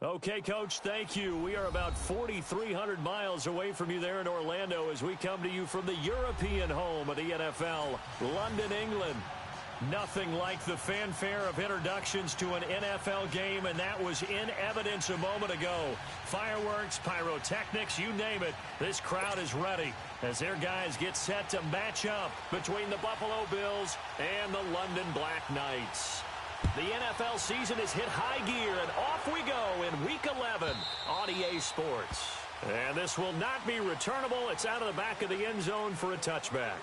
Okay, Coach, thank you. We are about 4,300 miles away from you there in Orlando as we come to you from the European home of the NFL, London, England. Nothing like the fanfare of introductions to an NFL game, and that was in evidence a moment ago. Fireworks, pyrotechnics, you name it. This crowd is ready as their guys get set to match up between the Buffalo Bills and the London Black Knights. The NFL season has hit high gear, and off we go in Week 11 on EA Sports. And this will not be returnable. It's out of the back of the end zone for a touchback.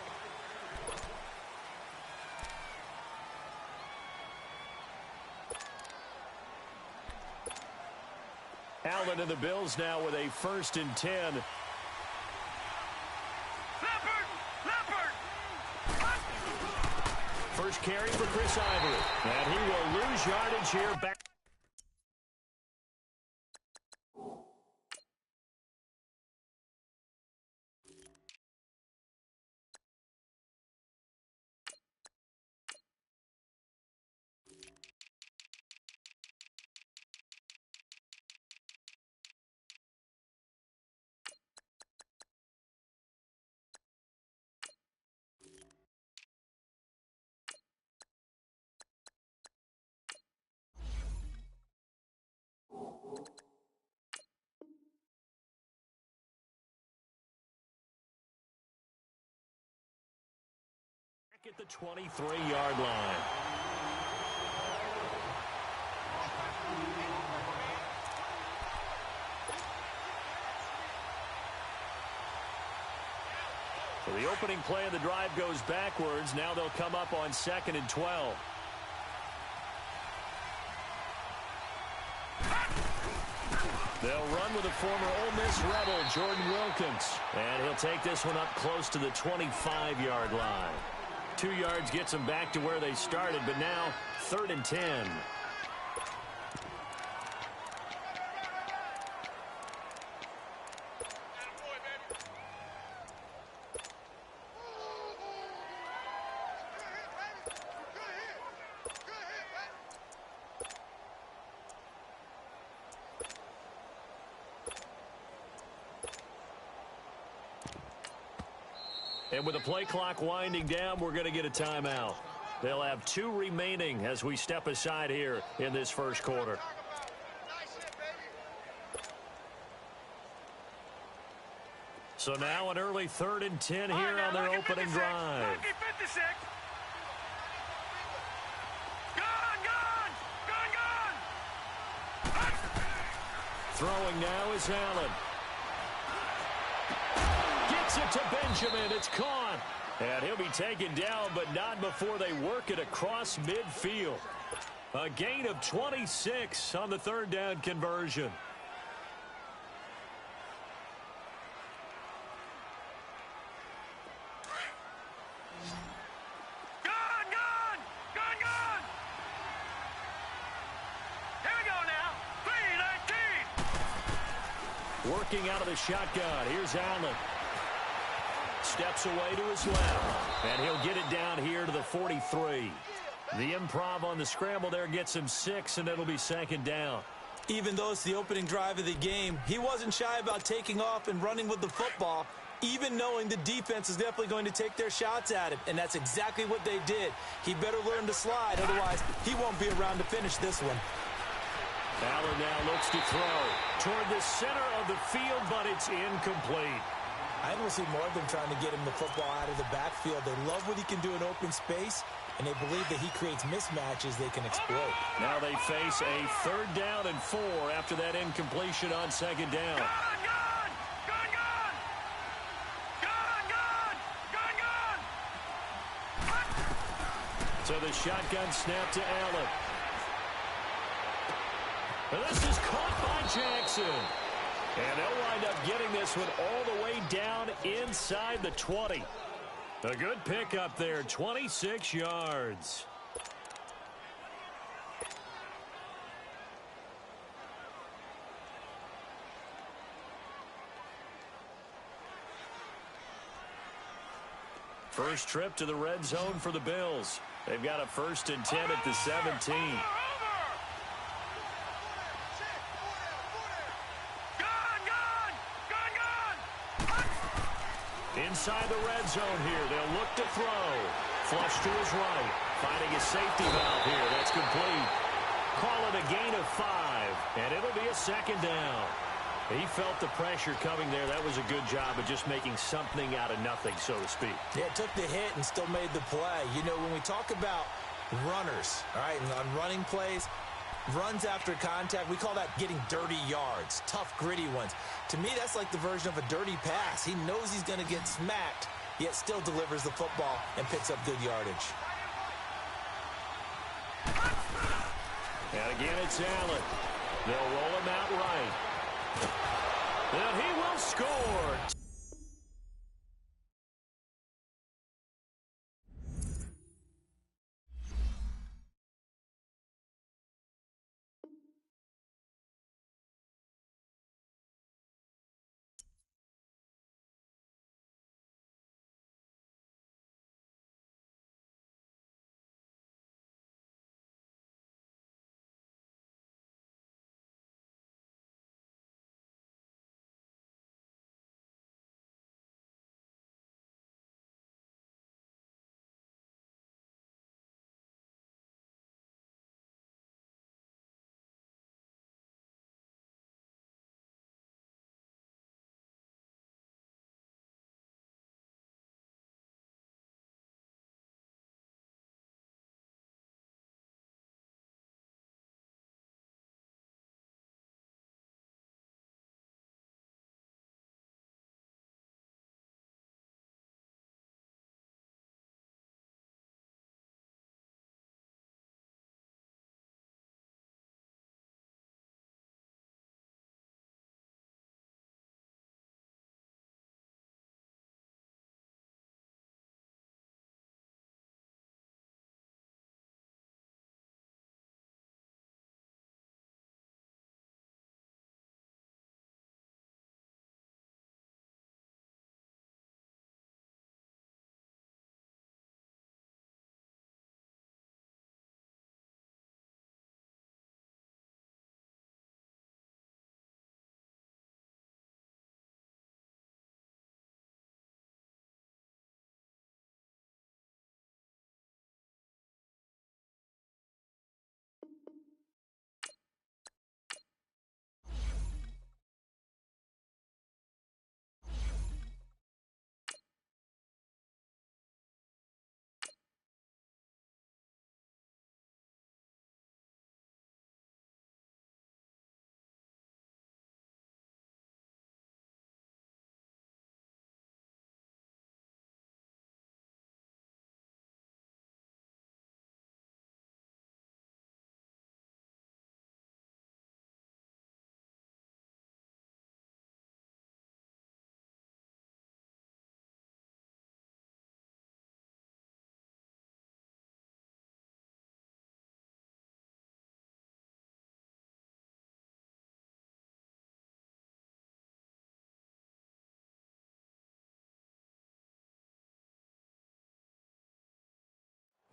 Allen and the Bills now with a 1st and 10. First carry for Chris Ivory. And he will lose yardage here back. At the 23-yard line. So the opening play of the drive goes backwards. Now they'll come up on 2nd and 12. They'll run with the former Ole Miss Rebel, Jordan Wilkins. And he'll take this one up close to the 25-yard line. 2 yards gets them back to where they started, but now 3rd and 10. And with the play clock winding down, we're going to get a timeout. They'll have 2 remaining as we step aside here in this first quarter. So now an early 3rd and 10 here on their opening drive. Throwing now is Allen. Gets it to Benjamin. It's caught. And he'll be taken down, but not before they work it across midfield. A gain of 26 on the 3rd down conversion. Working out of the shotgun. Here's Allen. Steps away to his left. And he'll get it down here to the 43. The improv on the scramble there gets him 6, and it'll be 2nd down. Even though it's the opening drive of the game, he wasn't shy about taking off and running with the football, even knowing the defense is definitely going to take their shots at him. And that's exactly what they did. He better learn to slide, otherwise he won't be around to finish this one. Allen now looks to throw toward the center of the field, but it's incomplete. I don't see more of them trying to get him the football out of the backfield. They love what he can do in open space, and they believe that he creates mismatches they can exploit. Now they face a 3rd down and 4 after that incompletion on 2nd down. So the shotgun snap to Allen. And this is caught by Jackson. And they'll wind up getting this one all the way down inside the 20. A good pickup there, 26 yards. First trip to the red zone for the Bills. They've got a 1st and 10 at the 17. inside the red zone here. They'll look to throw. Flush to his right. Finding his safety valve here. That's complete. Call it a gain of 5, and it'll be a second down. He felt the pressure coming there. That was a good job of just making something out of nothing, so to speak. Yeah, took the hit and still made the play. You know, when we talk about runners, all right, and on running plays, runs after contact, we call that getting dirty yards, tough, gritty ones. To me, that's like the version of a dirty pass. He knows he's going to get smacked, yet still delivers the football and picks up good yardage. And again, it's Allen. They'll roll him out right. And he will score.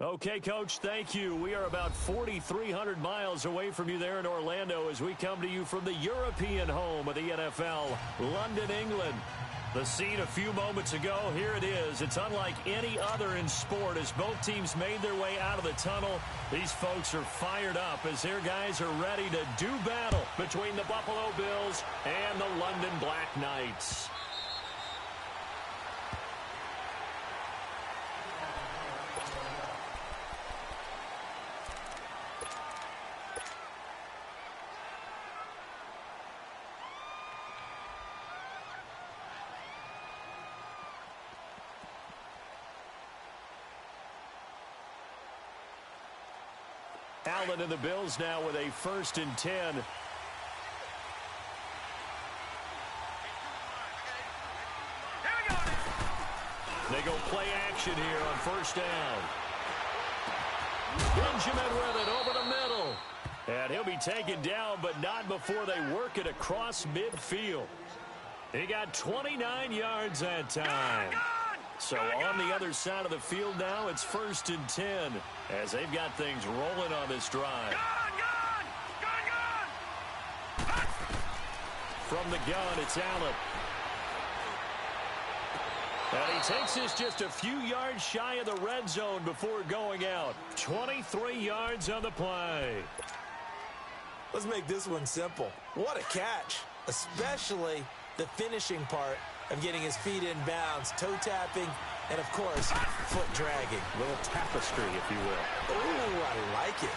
Okay, Coach, thank you. We are about 4,300 miles away from you there in Orlando as we come to you from the European home of the NFL, London, England. The scene a few moments ago, here it is. It's unlike any other in sport as both teams made their way out of the tunnel. These folks are fired up as their guys are ready to do battle between the Buffalo Bills and the London Black Knights. Allen and the Bills now with a 1st and 10. They go play action here on 1st down. Benjamin with it over the middle. And he'll be taken down, but not before they work it across midfield. He got 29 yards that time. So on the other side of the field now, it's 1st and 10 as they've got things rolling on this drive. From the gun, it's Allen. And he takes this just a few yards shy of the red zone before going out. 23 yards on the play. Let's make this one simple. What a catch, especially the finishing part of getting his feet in bounds, toe tapping, and, of course, foot dragging. A little tapestry, if you will. Ooh, I like it.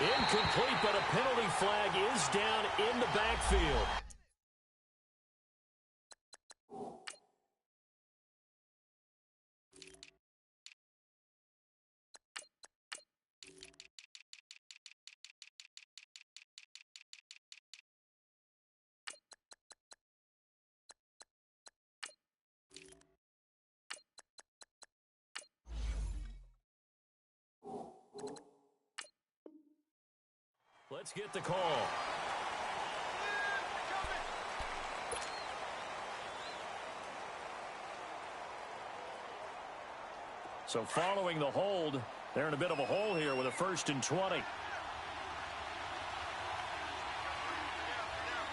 Incomplete, but a penalty flag is down in the backfield. Let's get the call. So following the hold, they're in a bit of a hole here with a 1st and 20. Here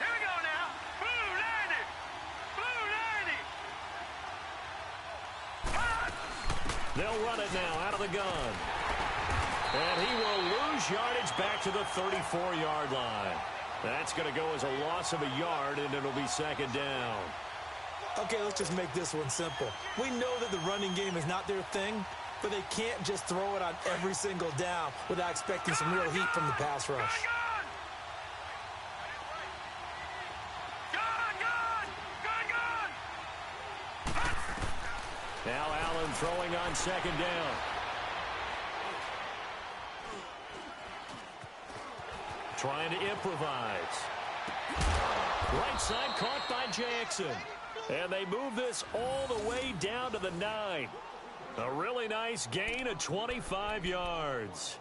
we go now. Blue 90. Blue 90. They'll run it now out of the gun. And he will lose yardage back to the 34-yard line. That's going to go as a loss of a yard, and it'll be 2nd down. Okay, let's just make this one simple. We know that the running game is not their thing, but they can't just throw it on every single down without expecting some real heat from the pass rush. Now Allen throwing on 2nd down. Trying to improvise. Right side caught by Jackson. And they move this all the way down to the 9. A really nice gain of 25 yards.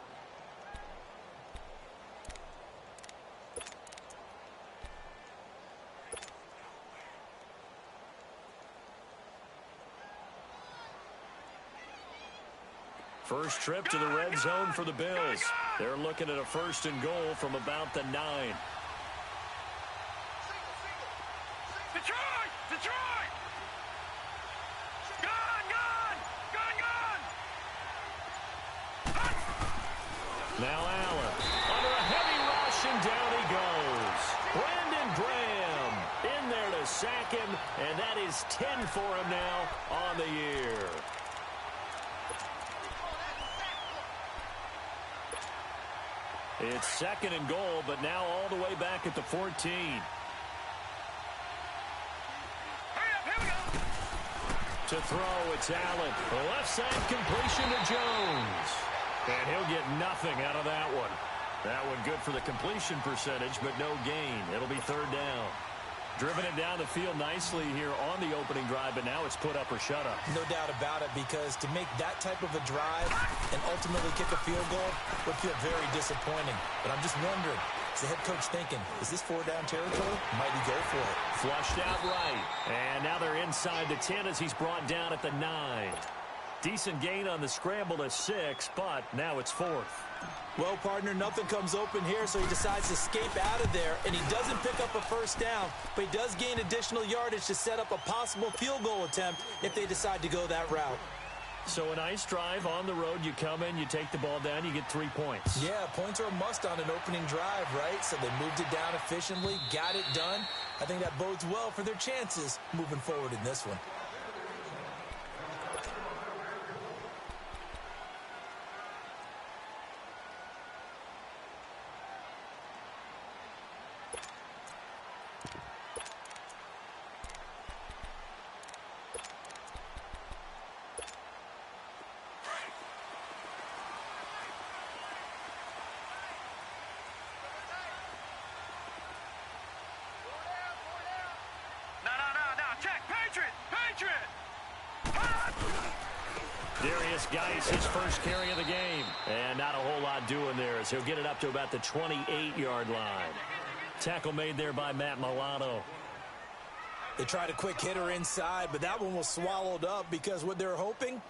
First trip to the red zone for the Bills. They're looking at a 1st and goal from about the 9. Detroit! Detroit! Gun! Now Allen under a heavy rush, and down he goes. Brandon Graham in there to sack him, and that is 10 for him now on the year. It's 2nd and goal, but now all the way back at the 14. To throw, it's Allen. Left side completion to Jones. And he'll get nothing out of that one. That one good for the completion percentage, but no gain. It'll be 3rd down. Driven it down the field nicely here on the opening drive, but now it's put up or shut up. No doubt about it, because to make that type of a drive and ultimately kick a field goal would feel very disappointing. But I'm just wondering, is the head coach thinking, is this 4-down territory? Might he go for it? Flushed out right. And now they're inside the 10 as he's brought down at the 9. Decent gain on the scramble to 6, but now it's 4th. Well, partner, nothing comes open here, so he decides to escape out of there, and he doesn't pick up a 1st down, but he does gain additional yardage to set up a possible field goal attempt if they decide to go that route. So a nice drive on the road. You come in, you take the ball down, you get 3 points. Yeah, points are a must on an opening drive, right? So they moved it down efficiently, got it done. I think that bodes well for their chances moving forward in this one. Geis, his first carry of the game. And not a whole lot doing there as he'll get it up to about the 28-yard line. Tackle made there by Matt Milano. They tried a quick hitter inside, but that one was swallowed up because what they're hoping,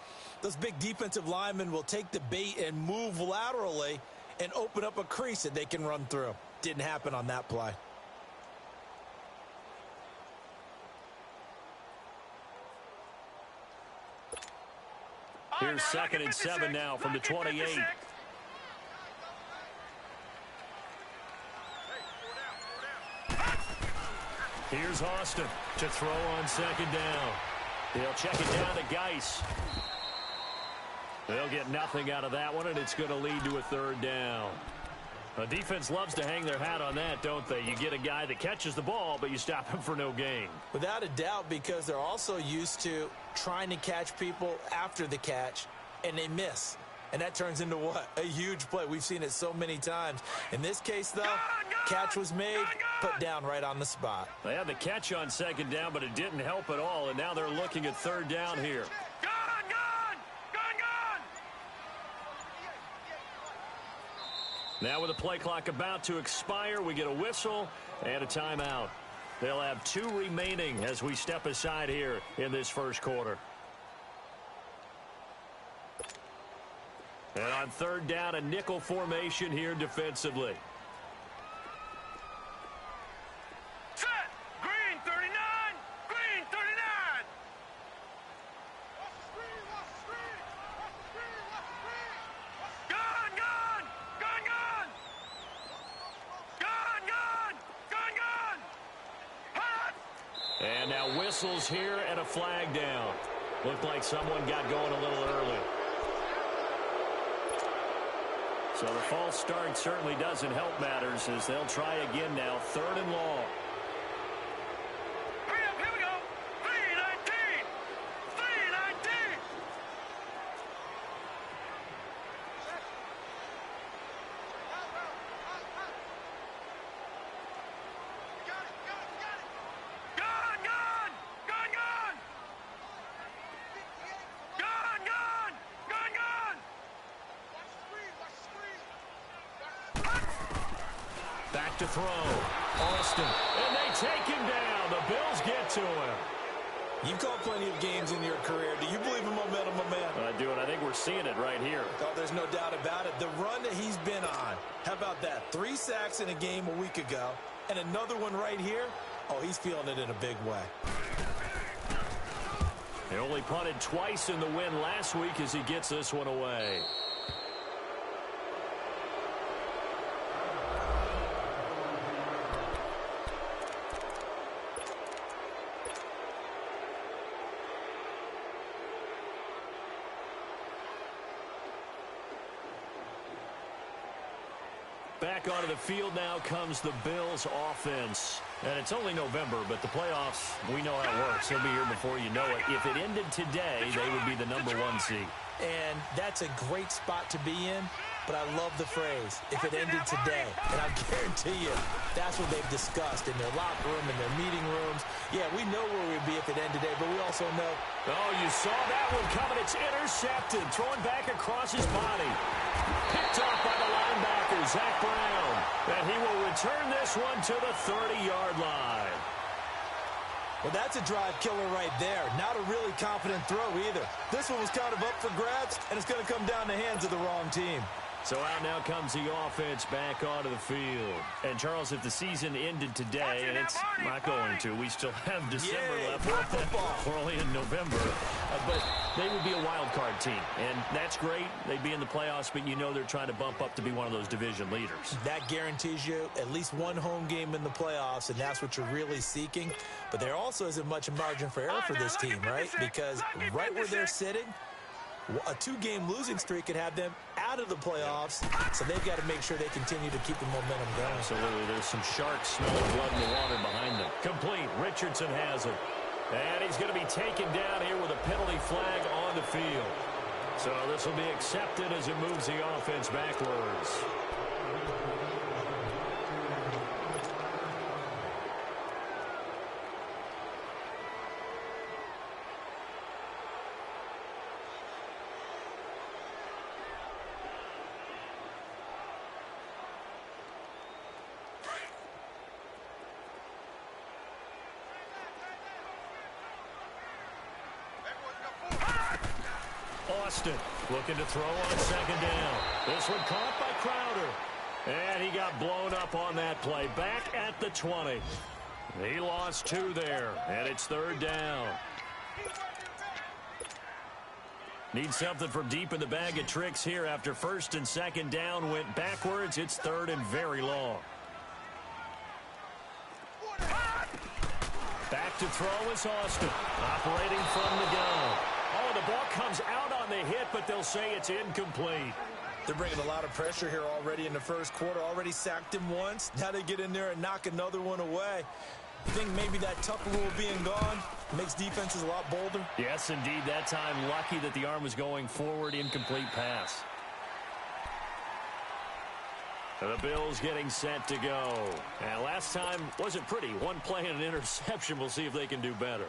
those big defensive linemen will take the bait and move laterally and open up a crease that they can run through. Didn't happen on that play. Here's 2nd and 7 now from the 28. Here's Austin to throw on 2nd down. He'll check it down to Geis. They'll get nothing out of that one, and it's going to lead to a 3rd down. The defense loves to hang their hat on that, don't they? You get a guy that catches the ball, but you stop him for no gain. Without a doubt, because they're also used to trying to catch people after the catch, and they miss. And that turns into what? A huge play. We've seen it so many times. In this case, though, catch was made, put down right on the spot. They had the catch on 2nd down, but it didn't help at all, and now they're looking at 3rd down here. Now with the play clock about to expire, we get a whistle and a timeout. They'll have 2 remaining as we step aside here in this first quarter. And on 3rd down, a nickel formation here defensively. Set! Green 39! Green 39! Gun, gun! Gun, gun! Gun, gun! Gun, gun! Hot! And now whistles here and a flag down. Looked like someone got going a little early. So the false start certainly doesn't help matters as they'll try again now. 3rd and long. Hurry up, here we go! 319! 319! Gun, gun! Gun, gun! Gun, gun! Gun, gun! Back to throw. Austin. And they take him down. The Bills get to him. You've called plenty of games in your career. Do you believe in momentum, my man? I do, and I think we're seeing it right here. Oh, there's no doubt about it. The run that he's been on. How about that? 3 sacks in a game a week ago, and another one right here. Oh, he's feeling it in a big way. They only punted twice in the win last week as he gets this one away. Back onto the field now comes the Bills offense. And it's only November, but the playoffs, we know how it works. They'll be here before you know it. If it ended today, they would be the number 1 seed. And that's a great spot to be in, but I love the phrase, if it ended today. And I guarantee you, that's what they've discussed in their locker room, in their meeting rooms. Yeah, we know where we'd be if it ended today, but we also know. Oh, you saw that one coming. It's intercepted. Throwing back across his body. Picked off by the linebacker, Zach Brown. And he will return this one to the 30-yard line. Well, that's a drive killer right there. Not a really confident throw either. This one was kind of up for grabs, and it's going to come down the hands of the wrong team. So out now comes the offense back onto the field. And, Charles, if the season ended today, and it's not going to, we still have December left. We're only in November. But they would be a wild card team, and that's great. They'd be in the playoffs, but you know they're trying to bump up to be one of those division leaders. That guarantees you at least one home game in the playoffs, and that's what you're really seeking. But there also isn't much margin for error for this team, right? Because right where they're sitting, a 2-game losing streak could have them out of the playoffs, so they've got to make sure they continue to keep the momentum going. Absolutely. There's some sharks smelling blood in the water behind them. Complete. Richardson has it. And he's going to be taken down here with a penalty flag on the field. So this will be accepted as it moves the offense backwards. Austin looking to throw on 2nd down. This one caught by Crowder. And he got blown up on that play. Back at the 20. He lost 2 there. And it's 3rd down. Need something from deep in the bag of tricks here after first and second down went backwards. It's third and very long. Back to throw is Austin, operating from the gun. Oh, the ball comes out on the hit, but they'll say it's incomplete. They're bringing a lot of pressure here already in the first quarter. Already sacked him once. Now they get in there and knock another one away. You think maybe that Tucker rule being gone makes defenses a lot bolder? Yes, indeed. That time, lucky that the arm was going forward. Incomplete pass. The Bills getting set to go. And last time wasn't pretty. One play and an interception. We'll see if they can do better.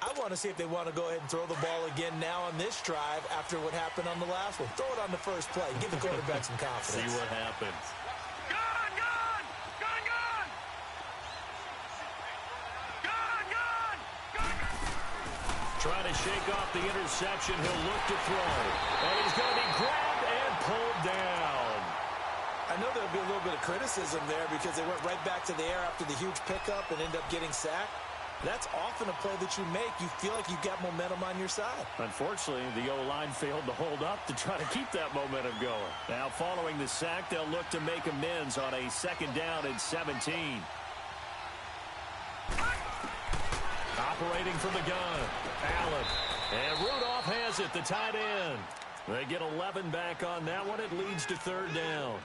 I want to see if they want to go ahead and throw the ball again now on this drive after what happened on the last one. Throw it on the first play. Give the quarterback some confidence. See what happens. Gun, gun! Gun, gun! Gun, gun! Gun, gun! Trying to shake off the interception. He'll look to throw. And he's going to be grabbed and pulled down. I know there'll be a little bit of criticism there because they went right back to the air after the huge pickup and end up getting sacked. That's often a play that you make. You feel like you've got momentum on your side. Unfortunately, the O-line failed to hold up to try to keep that momentum going. Now, following the sack, they'll look to make amends on a second down and 17. Operating from the gun, Allen. And Rudolph has it, the tight end. They get 11 back on that one. It leads to third down.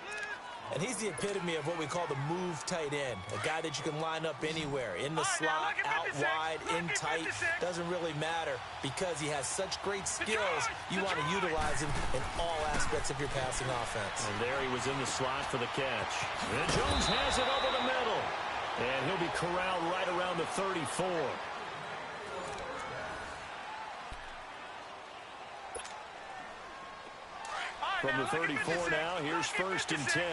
And he's the epitome of what we call the move tight end, a guy that you can line up anywhere, in the slot, out wide, in tight, doesn't really matter because he has such great skills. You want to utilize him in all aspects of your passing offense. And there he was in the slot for the catch. And Jones has it over the middle. And he'll be corralled right around the 34. From the 34 now, here's first and 10.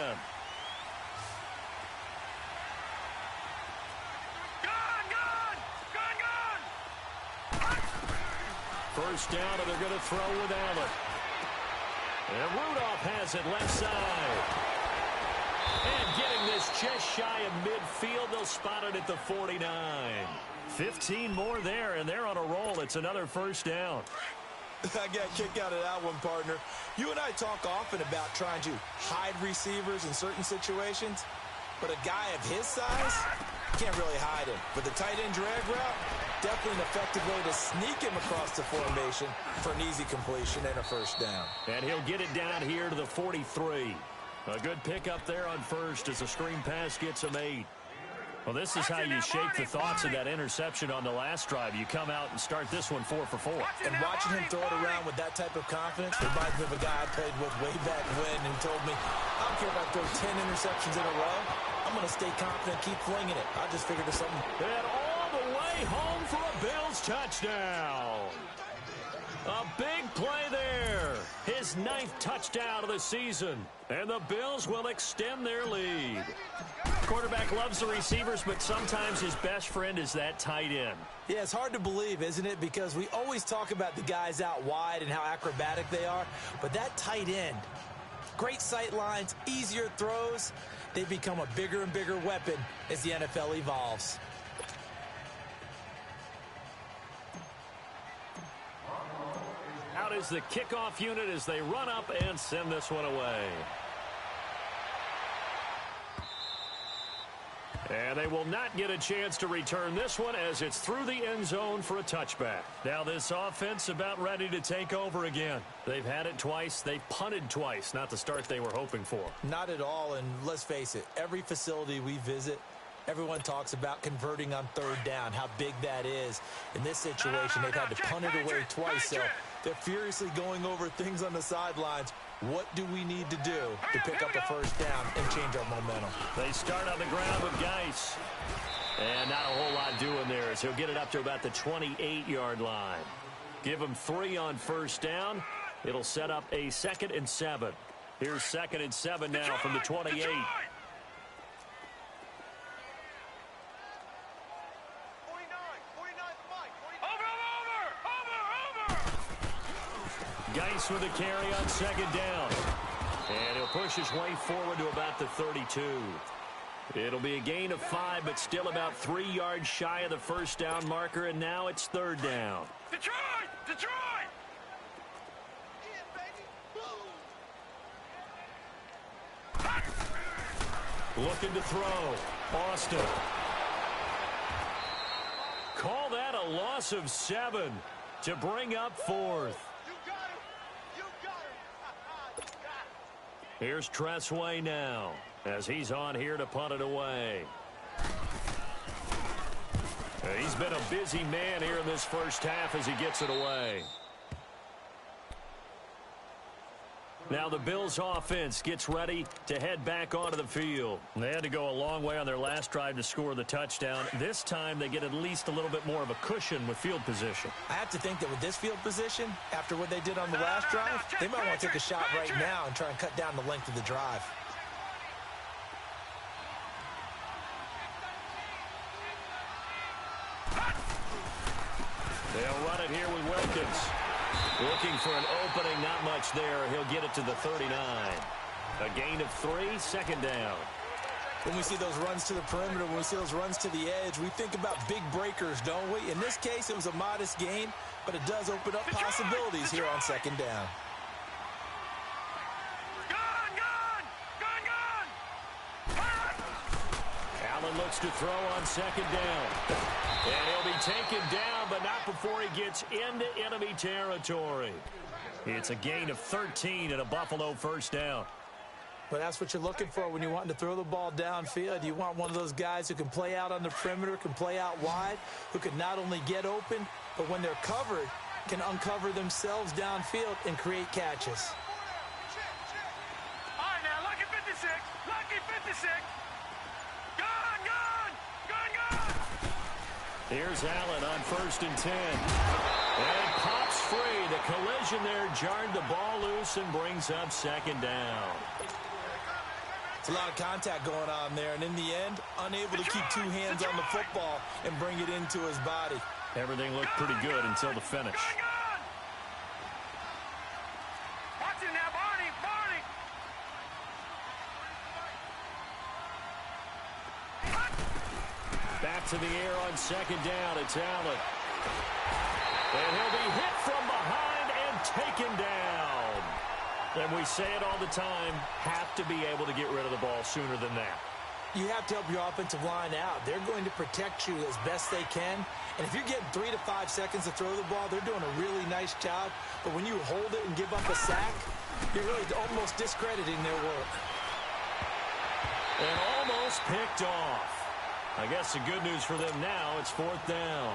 First down, and they're going to throw with Allen. And Rudolph has it left side. And getting this just shy of midfield, they'll spot it at the 49. 15 more there, and they're on a roll. It's another first down. I got a kick out of that one, partner. You and I talk often about trying to hide receivers in certain situations, but a guy of his size can't really hide him. But the tight end drag route, definitely an effective way to sneak him across the formation for an easy completion and a first down. And he'll get it down here to the 43. A good pickup there on first as the screen pass gets him 8. Well, this is how you shake the thoughts of that interception on the last drive. You come out and start this one 4 for 4. And watching him throw it around with that type of confidence reminds me of a guy I played with way back when and told me, I don't care if I throw 10 interceptions in a row. I'm going to stay confident, keep flinging it. I just figured it's something. And all the way home for a Bills touchdown. A big play there. His 9th touchdown of the season. And the Bills will extend their lead. Quarterback loves the receivers, but sometimes his best friend is that tight end. Yeah, it's hard to believe, isn't it? Because we always talk about the guys out wide and how acrobatic they are. But that tight end, great sight lines, easier throws, they become a bigger and bigger weapon as the NFL evolves. Out is the kickoff unit as they run up and send this one away. And they will not get a chance to return this one as it's through the end zone for a touchback. Now this offense about ready to take over again. They've had it twice. They've punted twice. Not the start they were hoping for. Not at all, and let's face it, every facility we visit, everyone talks about converting on third down, how big that is. In this situation, they've had to punt it away twice, so they're furiously going over things on the sidelines. What do we need to do to pick up a first down and change our momentum? They start on the ground with Geis. And not a whole lot doing there as he'll get it up to about the 28-yard line. Give him 3 on first down. It'll set up a 2nd and 7. Here's 2nd and 7 now from the 28. Geis with a carry on 2nd down. And he'll push his way forward to about the 32. It'll be a gain of 5, but still about 3 yards shy of the first down marker, and now it's 3rd down. Detroit! Detroit! Looking to throw. Austin. Call that a loss of 7 to bring up 4th. Here's Tressway now as he's on here to punt it away. He's been a busy man here in this first half as he gets it away. Now the Bills offense gets ready to head back onto the field. They had to go a long way on their last drive to score the touchdown. This time they get at least a little bit more of a cushion with field position. I have to think that with this field position, after what they did on the last drive, they might want to take a shot right now and try and cut down the length of the drive. They'll run it here with Wilkins. Looking for an opening, not much there. He'll get it to the 39. A gain of 3, second down. When we see those runs to the perimeter, when we see those runs to the edge, we think about big breakers, don't we? In this case, it was a modest gain, but it does open up possibilities here on second down. Allen looks to throw on second down. And he'll be taken down, but not before he gets into enemy territory. It's a gain of 13 and a Buffalo first down. But that's what you're looking for when you're wanting to throw the ball downfield. You want one of those guys who can play out on the perimeter, can play out wide, who can not only get open, but when they're covered, can uncover themselves downfield and create catches. All right, now, lucky 56. Lucky 56. Gone, gone, gone, gone. Here's Allen on 1st and 10. And pops free. The collision there jarred the ball loose and brings up second down. It's a lot of contact going on there, and in the end, unable to keep two hands on the football and bring it into his body. Everything looked pretty good until the finish. Watch it now, Barney, Barney. Back to the air on second down. It's Allen. And he'll be hit from behind and taken down. And we say it all the time, have to be able to get rid of the ball sooner than that. You have to help your offensive line out. They're going to protect you as best they can. And if you're getting 3 to 5 seconds to throw the ball, they're doing a really nice job. But when you hold it and give up a sack, you're really almost discrediting their work. And almost picked off. I guess the good news for them now, it's 4th down.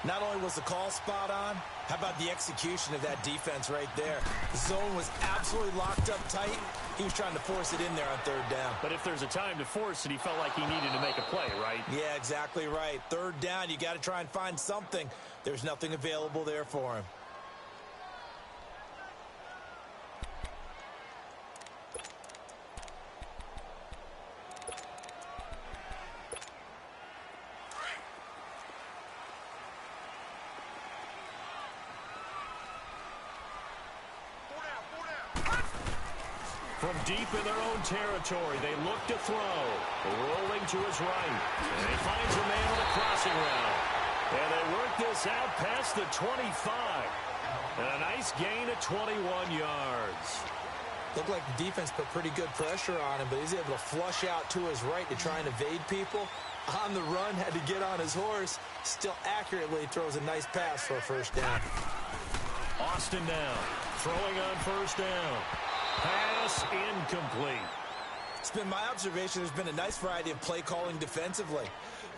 Not only was the call spot on, how about the execution of that defense right there? The zone was absolutely locked up tight. He was trying to force it in there on 3rd down. But if there's a time to force it, he felt like he needed to make a play, right? Yeah, exactly right. 3rd down, you got to try and find something. There's nothing available there for him. From deep in their own territory, they look to throw. Rolling to his right. And he finds a man on the crossing route. And they work this out past the 25. And a nice gain of 21 yards. Looked like the defense put pretty good pressure on him, but he's able to flush out to his right to try and evade people. On the run, had to get on his horse. Still accurately throws a nice pass for a first down. Austin now, throwing on 1st down. Pass incomplete. It's been my observation there's been a nice variety of play calling defensively.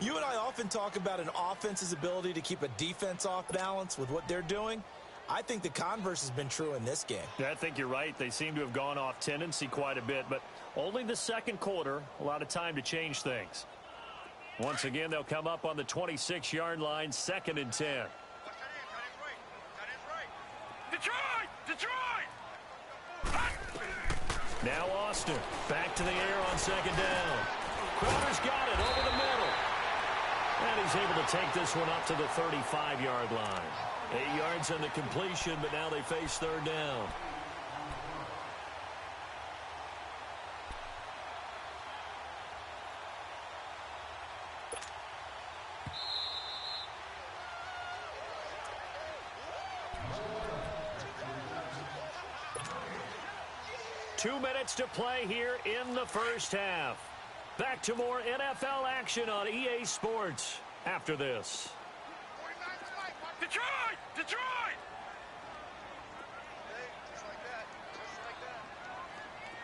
You and I often talk about an offense's ability to keep a defense off balance with what they're doing. I think the converse has been true in this game. Yeah, I think you're right. They seem to have gone off tendency quite a bit, but only the second quarter, a lot of time to change things. Once again, they'll come up on the 26-yard line, 2nd and 10. Detroit! Detroit! Now Austin, back to the air on 2nd down. Crowder's got it over the middle. And he's able to take this one up to the 35-yard line. 8 yards on the completion, but now they face 3rd down. 2 minutes to play here in the first half. Back to more NFL action on EA Sports after this. Detroit! Detroit!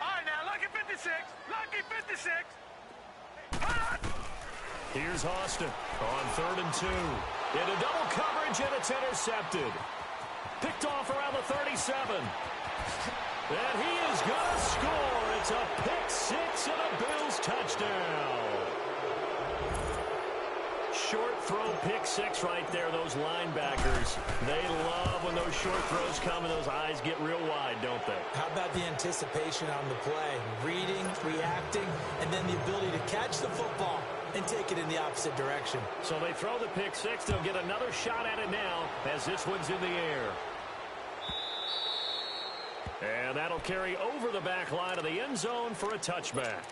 All right, now, lucky 56. Lucky 56. Here's Austin on 3rd and 2. Into double coverage, and it's intercepted. Picked off around the 37. And he is going to score. It's a pick six and a Bills touchdown. Short throw pick six right there, those linebackers. They love when those short throws come and those eyes get real wide, don't they? How about the anticipation on the play? Reading, reacting, and then the ability to catch the football and take it in the opposite direction. So they throw the pick six. They'll get another shot at it now as this one's in the air. And that'll carry over the back line of the end zone for a touchback.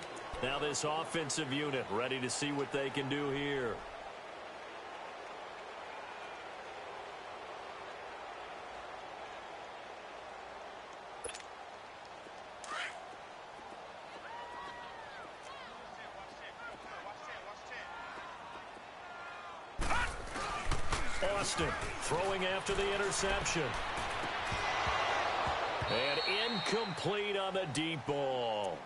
Now this offensive unit ready to see what they can do here. Austin throwing after the interception. And incomplete on the deep ball.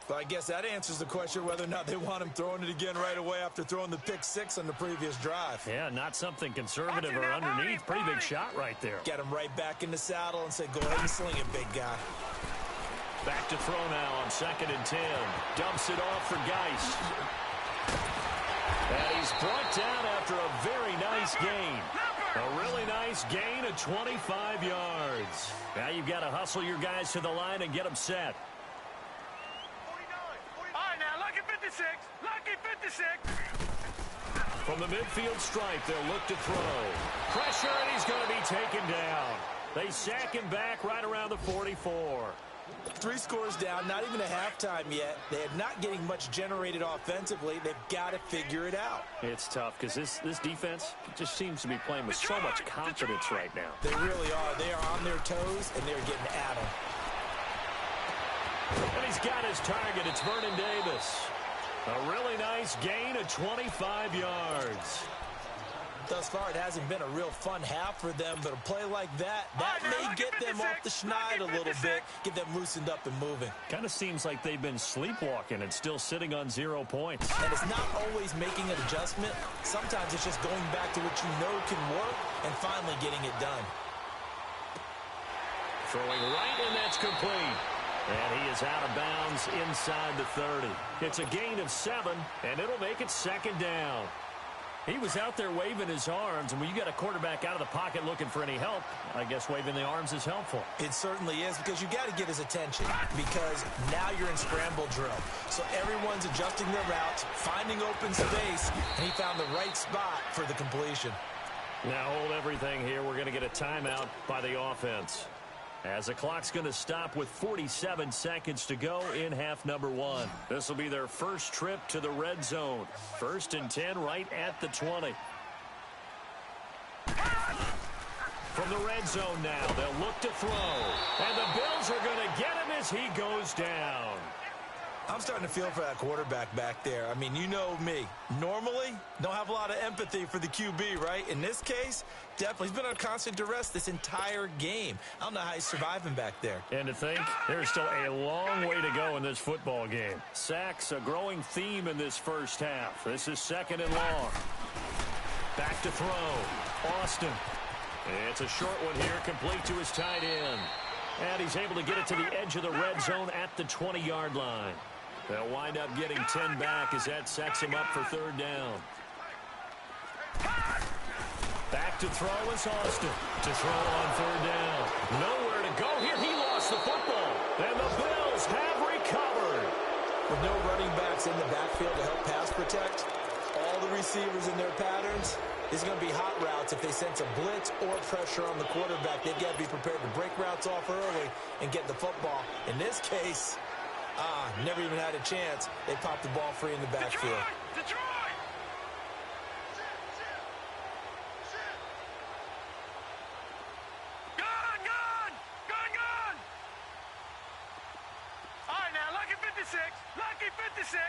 Well, I guess that answers the question whether or not they want him throwing it again right away after throwing the pick six on the previous drive. Yeah, not something conservative or underneath. Pretty big shot right there. Get him right back in the saddle and say, go ahead and sling it, big guy. Back to throw now on 2nd and 10. Dumps it off for Geist. And he's brought down after a very nice gain. A really nice gain of 25 yards. Now you've got to hustle your guys to the line and get them set. 49. All right, now, lucky 56. Lucky 56. From the midfield stripe, they'll look to throw. Pressure, and he's going to be taken down. They sack him back right around the 44. 3 scores down, not even a halftime yet. They are not getting much generated offensively. They've got to figure it out. It's tough because this defense just seems to be playing with so much confidence right now. They really are. They are on their toes, and they're getting at them. And he's got his target. It's Vernon Davis. A really nice gain of 25 yards. Thus far, it hasn't been a real fun half for them, but a play like that may get them off the schneid a little bit, get them loosened up and moving. Kind of seems like they've been sleepwalking and still sitting on 0 points. And it's not always making an adjustment. Sometimes it's just going back to what you know can work and finally getting it done. Throwing right, and that's complete. And he is out of bounds inside the 30. It's a gain of 7, and it'll make it 2nd down. He was out there waving his arms, and when you got a quarterback out of the pocket looking for any help, I guess waving the arms is helpful. It certainly is, because you got to get his attention, because now you're in scramble drill. So everyone's adjusting their routes, finding open space, and he found the right spot for the completion. Now hold everything here. We're going to get a timeout by the offense, as the clock's going to stop with 47 seconds to go in half number 1. This will be their first trip to the red zone. 1st and 10 right at the 20. From the red zone now, they'll look to throw. And the Bills are going to get him as he goes down. I'm starting to feel for that quarterback back there. I mean, you know me. Normally, don't have a lot of empathy for the QB, right? In this case, definitely. He's been on constant duress this entire game. I don't know how he's surviving back there. And to think, there's still a long way to go in this football game. Sacks, a growing theme in this first half. This is 2nd and long. Back to throw. Austin. It's a short one here, complete to his tight end. And he's able to get it to the edge of the red zone at the 20-yard line. They'll wind up getting 10 back as that sets him up for 3rd down. Back to throw is Austin. To throw on 3rd down. Nowhere to go here. He lost the football. And the Bills have recovered. With no running backs in the backfield to help pass protect, all the receivers in their patterns, it's going to be hot routes. If they sense a blitz or pressure on the quarterback, they've got to be prepared to break routes off early and get the football. In this case, never even had a chance. They popped the ball free in the backfield. Detroit! Gone! 56.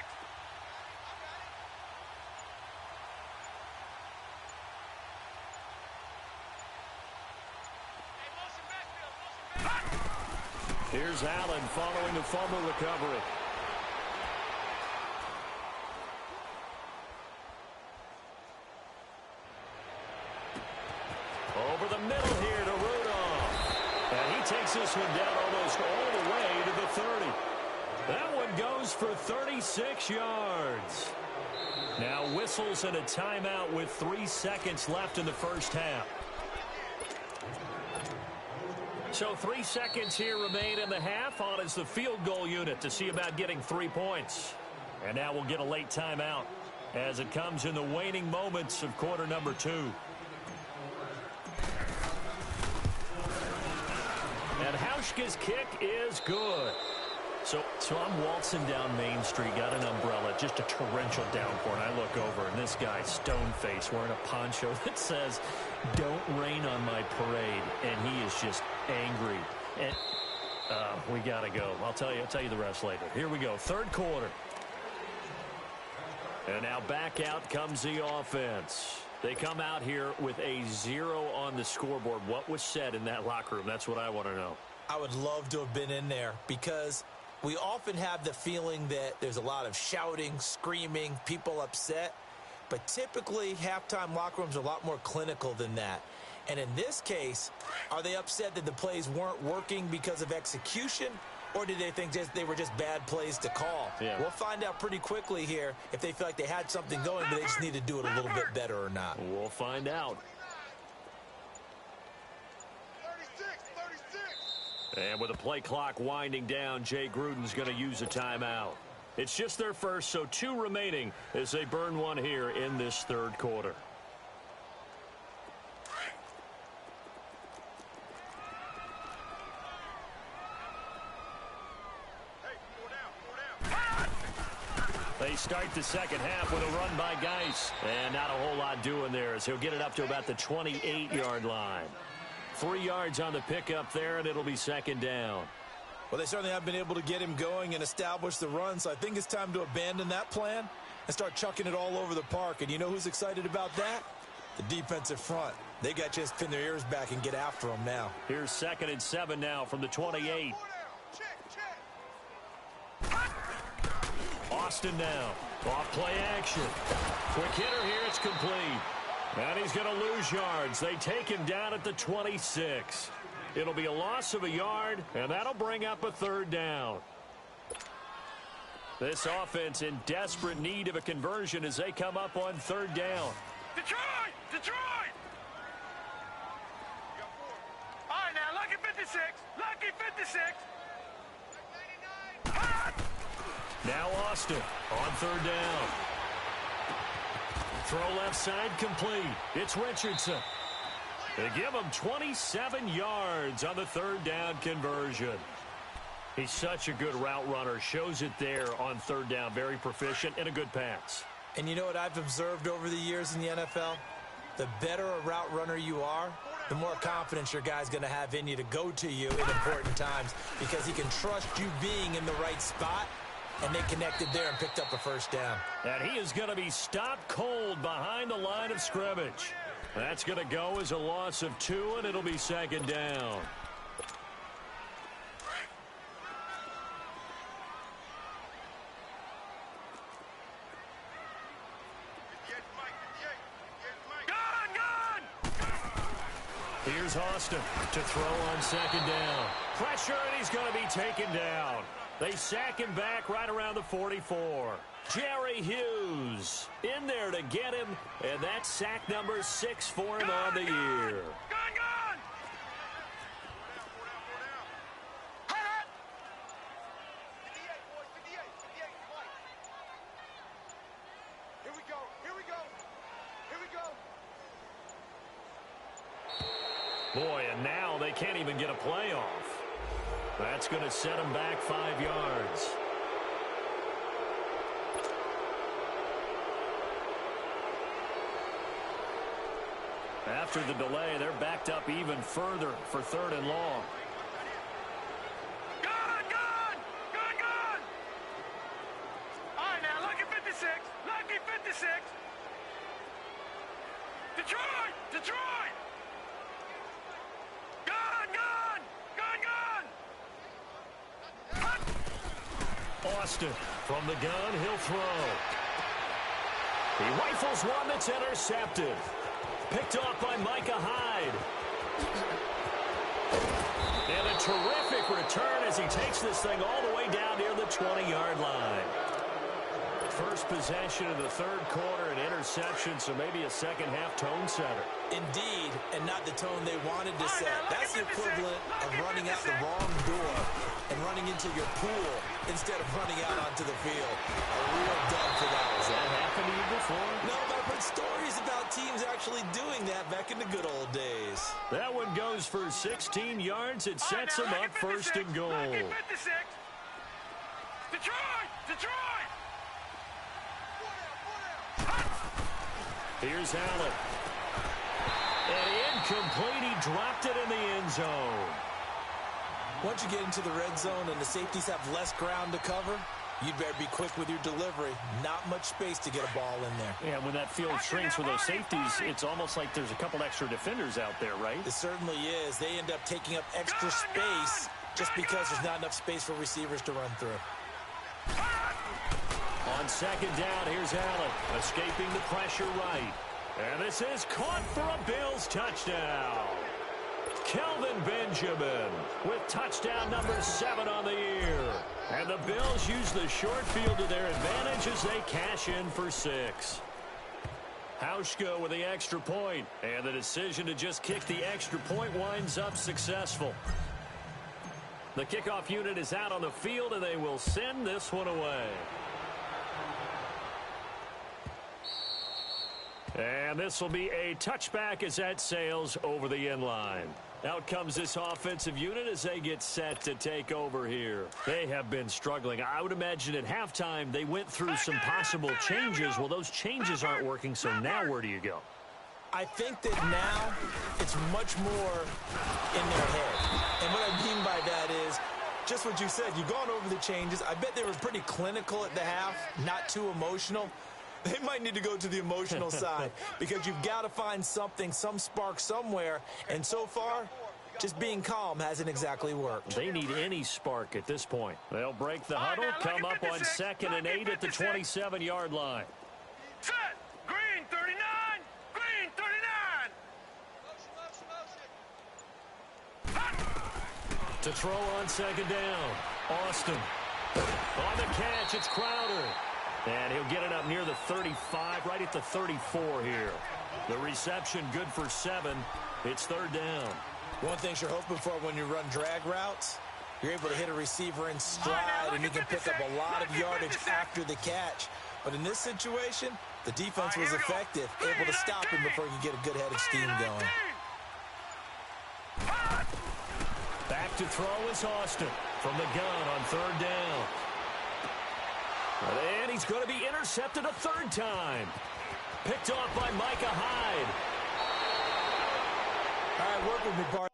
Here's Allen following the fumble recovery. Over the middle here to Rudolph. And he takes this one down almost all the way to the 30. That one goes for 36 yards. Now whistles and a timeout with 3 seconds left in the first half. So 3 seconds here remain in the half. On is the field goal unit to see about getting 3 points. And now we'll get a late timeout as it comes in the waning moments of quarter number 2. And Hauschka's kick is good. So I'm waltzing down Main Street, got an umbrella, just a torrential downpour, and I look over, and this guy's stone-faced wearing a poncho that says, "Don't rain on my parade," and he is just angry. And we got to go. I'll tell you the rest later. Here we go, third quarter. And now back out comes the offense. They come out here with a 0 on the scoreboard. What was said in that locker room? That's what I want to know. I would love to have been in there because we often have the feeling that there's a lot of shouting, screaming, people upset. But typically, halftime locker rooms are a lot more clinical than that. And in this case, are they upset that the plays weren't working because of execution? Or did they think they were just bad plays to call? Yeah. We'll find out pretty quickly here if they feel like they had something going, but they just need to do it a little bit better or not. We'll find out. 36. And with the play clock winding down, Jay Gruden's going to use a timeout. It's just their first, so 2 remaining as they burn one here in this third quarter. They start the second half with a run by Geis. And not a whole lot doing there as he'll get it up to about the 28-yard line. 3 yards on the pickup there, and it'll be second down. Well, they certainly have been able to get him going and establish the run, so I think it's time to abandon that plan and start chucking it all over the park. And you know who's excited about that? The defensive front. They got just pin their ears back and get after them now. Here's 2nd and 7 now from the 28. Austin now. Off play action. Quick hitter here. It's complete. And he's going to lose yards. They take him down at the 26. It'll be a loss of a yard, and that'll bring up a third down. This offense in desperate need of a conversion as they come up on third down. Detroit! Detroit! All right, now, lucky 56. Lucky 56. Hot! Now Austin on third down. Throw left side complete. It's Richardson. They give him 27 yards on the third down conversion. He's such a good route runner. Shows it there on third down. Very proficient and a good pass. And you know what I've observed over the years in the NFL? The better a route runner you are, the more confidence your guy's going to have in you to go to you in important times because he can trust you being in the right spot. And they connected there and picked up a first down. And he is going to be stopped cold behind the line of scrimmage. That's going to go as a loss of 2, and it'll be second down. Here's Austin to throw on second down. Pressure, and he's going to be taken down. They sack him back right around the 44. Jerry Hughes in there to get him, and that's sack number 6 for him on the year. Gone! Hot! 58, boys, 58, Here we go, here we go, here we go. Boy, and now they can't even get a play off. That's going to set him back 5 yards. After the delay, they're backed up even further for third and long. Gone! 56. Detroit! Detroit! Gone! Gone! Gone! Gone! Austin from the gun, he'll throw. He rifles one that's intercepted. Picked off by Micah Hyde. And a terrific return as he takes this thing all the way down near the 20-yard line. First possession of the third quarter, an interception, so maybe a second-half tone setter. Indeed, and not the tone they wanted to set. That's the equivalent of running out the wrong door and running into your pool instead of running out onto the field. A real dub for that. Has that happened to you before? No, but I've heard stories about teams actually doing that back in the good old days. That one goes for 16 yards. It sets them up first and goal. Detroit! Detroit! Here's Allen. And incomplete. He dropped it in the end zone. Once you get into the red zone and the safeties have less ground to cover, you'd better be quick with your delivery. Not much space to get a ball in there. Yeah, when that field shrinks with those safeties, it's almost like there's a couple extra defenders out there, right? It certainly is. They end up taking up extra space just because there's not enough space for receivers to run through. On second down, here's Allen, escaping the pressure right. And this is caught for a Bills touchdown. Kelvin Benjamin with touchdown number 7 on the year. And the Bills use the short field to their advantage as they cash in for 6. Hauschka with the extra point, and the decision to just kick the extra point winds up successful. The kickoff unit is out on the field, and they will send this one away. And this will be a touchback as that sails over the end line. Out comes this offensive unit as they get set to take over here. They have been struggling. I would imagine at halftime they went through some possible changes. Well, those changes aren't working, so now where do you go? I think that now it's much more in their head. And what I mean by that is just what you said. You've gone over the changes. I bet they were pretty clinical at the half, not too emotional. They might need to go to the emotional side because you've got to find something, some spark somewhere. And so far, just being calm hasn't exactly worked. They need any spark at this point. They'll break the huddle, come up on 2nd and 8 at the 27-yard line. Set! Green 39! Green 39! To throw on second down, Austin. On the catch, it's Crowder. And he'll get it up near the 35, right at the 34 here. The reception good for 7. It's third down. One thing you're hoping for when you run drag routes, you're able to hit a receiver in stride and you can pick up a lot of yardage after the catch. But in this situation, the defense was effective, able to stop him before you get a good head of steam going. Back to throw is Austin from the gun on third down. And he's going to be intercepted a third time. Picked off by Micah Hyde. All right, work with me, Bart.